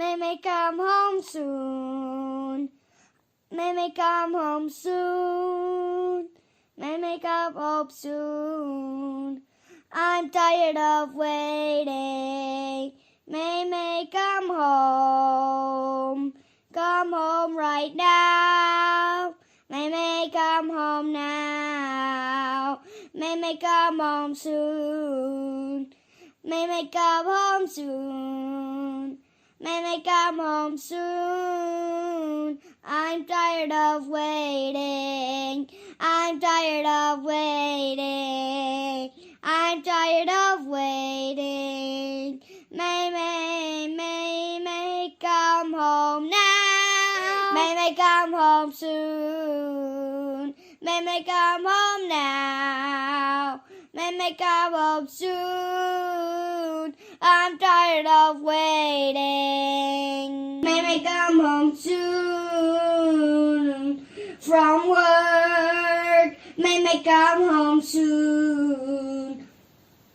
May come home soon. May come home soon. May come home soon. I'm tired of waiting. May come home. Come home right now. May come home now. May come home soon. May come home soon. May come home soon. I'm tired of waiting. I'm tired of waiting. I'm tired of waiting. May come home now. May come home soon. May come home now. May come home soon. I'm tired of waiting. May come home soon from work. May come home soon.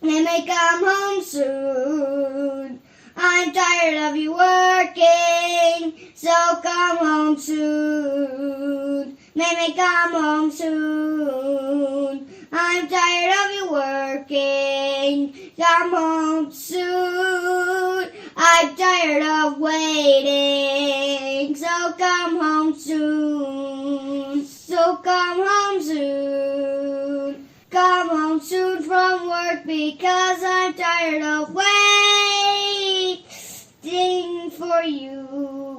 May come home soon. I'm tired of you working, so come home soon. May come home soon. I'm tired of you working, come home soon. I'm tired of waiting, so come home soon. So come home soon. Come home soon from work because I'm tired of waiting for you.